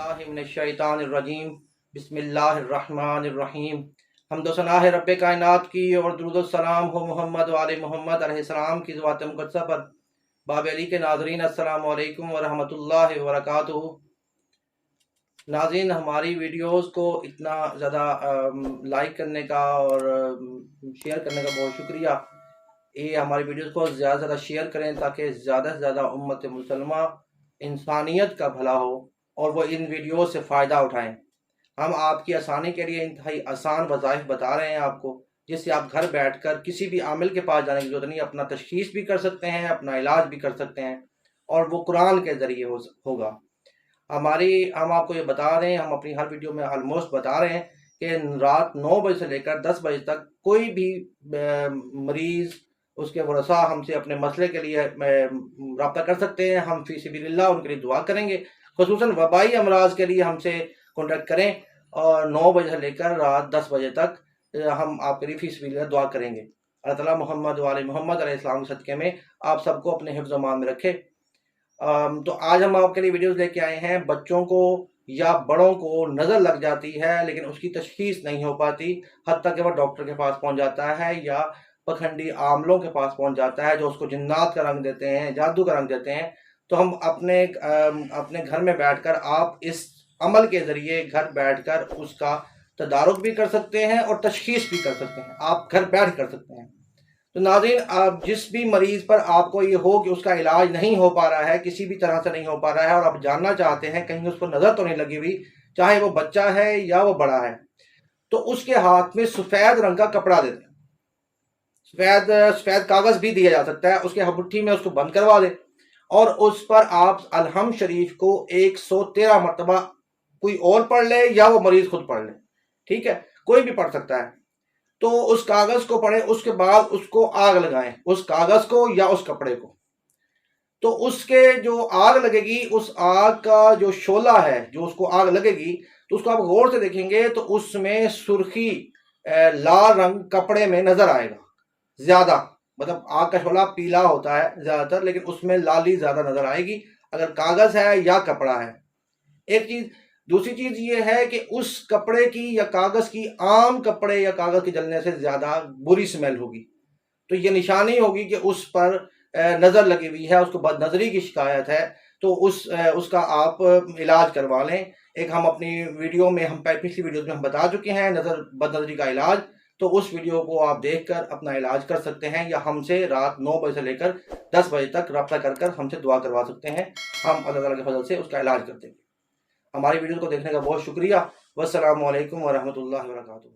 बिस्मिल्लाहि मिनश्शैतानिर्रजीम बिस्मिल्लाहिर्रहमानिर्रहीम। हम्द व सना है रब कायनात की और दुरूद व सलाम हो मोहम्मद व आले मोहम्मद अलैहिस्सलाम की ज़वात मुक़द्दसा पर। बाब अली के नाज़रीन अस्सलामु अलैकुम व रहमतुल्लाहि व बरकातुहू। नाज़रीन, हमारी वीडियोस को इतना ज़्यादा लाइक करने का और शेयर करने का बहुत शुक्रिया। ये हमारी वीडियोस को ज़्यादा से ज़्यादा शेयर करें ताकि ज़्यादा से ज़्यादा उम्मत मुसलमा इंसानियत का भला हो और वो इन वीडियो से फ़ायदा उठाएं। हम आपकी आसानी के लिए इंतहाई आसान वज़ाइफ बता रहे हैं आपको, जिससे आप घर बैठकर किसी भी आमिल के पास जाने की ज़रूरत नहीं, अपना तशख़ीस भी कर सकते हैं, अपना इलाज भी कर सकते हैं और वो कुरान के ज़रिए होगा। हम आपको ये बता रहे हैं, हम अपनी हर वीडियो में ऑलमोस्ट बता रहे हैं कि रात 9 बजे से लेकर 10 बजे तक कोई भी मरीज़ उसके वरसा हमसे अपने मसले के लिए रब्ता कर सकते हैं। हम फी सबिलिल्लाह उनके लिए दुआ करेंगे। खुसूसन वबाई अमराज के लिए हमसे कॉन्टेक्ट करें और 9 बजे से लेकर रात 10 बजे तक हम आपके लिए फी सबिलिल्लाह दुआ करेंगे। अल्लाह ताला मोहम्मद वाले मोहम्मद अलैहिस्सलाम के सदक़े में आप सबको अपने हिफ्ज़ व मान में रखे। तो आज हम आपके लिए वीडियोस लेके आए हैं। बच्चों को या बड़ों को नज़र लग जाती है लेकिन उसकी तशख़ीस नहीं हो पाती, हत्ता कि वह डॉक्टर के पास पहुंच जाता है या पखंडी आमलों के पास पहुंच जाता है जो उसको जिन्नात का रंग देते हैं, जादू का रंग देते हैं। तो हम अपने घर में बैठकर आप इस अमल के ज़रिए घर बैठकर उसका तदारुक भी कर सकते हैं और तशख़ीस भी कर सकते हैं। आप घर बैठ कर सकते हैं। तो नाज़रीन, आप जिस भी मरीज़ पर आपको ये हो कि उसका इलाज नहीं हो पा रहा है, किसी भी तरह से नहीं हो पा रहा है और आप जानना चाहते हैं कहीं उसको नज़र तो नहीं लगी हुई, चाहे वो बच्चा है या वो बड़ा है, तो उसके हाथ में सफ़ेद रंग का कपड़ा दे दें। सफ़ेद कागज़ भी दिया जा सकता है, उसके मुट्ठी में उसको बंद करवा दें और उस पर आप अलहम्द शरीफ को 113 मरतबा कोई और पढ़ ले या वो मरीज़ खुद पढ़ ले, ठीक है, कोई भी पढ़ सकता है। तो उस कागज़ को पढ़ें, उसके बाद उसको आग लगाएं, उस कागज़ को या उस कपड़े को। तो उसके जो आग लगेगी, उस आग का जो शोला है, जो उसको आग लगेगी, तो उसको आप गौर से देखेंगे तो उसमें सुर्खी लाल रंग कपड़े में नज़र आएगा ज़्यादा। मतलब आग का शोला पीला होता है ज़्यादातर, लेकिन उसमें लाली ज़्यादा नज़र आएगी अगर कागज़ है या कपड़ा है। एक चीज़। दूसरी चीज़ ये है कि उस कपड़े की या कागज़ की, आम कपड़े या कागज़ के जलने से ज़्यादा बुरी स्मेल होगी। तो ये निशानी होगी कि उस पर नज़र लगी हुई है, उसको बदनज़री की शिकायत है। तो उसका आप इलाज करवा लें। एक हम अपनी वीडियो में, हम पिछली वीडियो में हम बता चुके हैं बदनज़री का इलाज। तो उस वीडियो को आप देखकर अपना इलाज कर सकते हैं या हमसे रात 9 बजे से लेकर 10 बजे तक रब्ता कर हमसे दुआ करवा सकते हैं। हम अल्लाह ताला के फजल से उसका इलाज कर देंगे। हमारी वीडियो को देखने का बहुत शुक्रिया। वस्सलामु अलैकुम व रहमतुल्लाहि व बरकातुहू।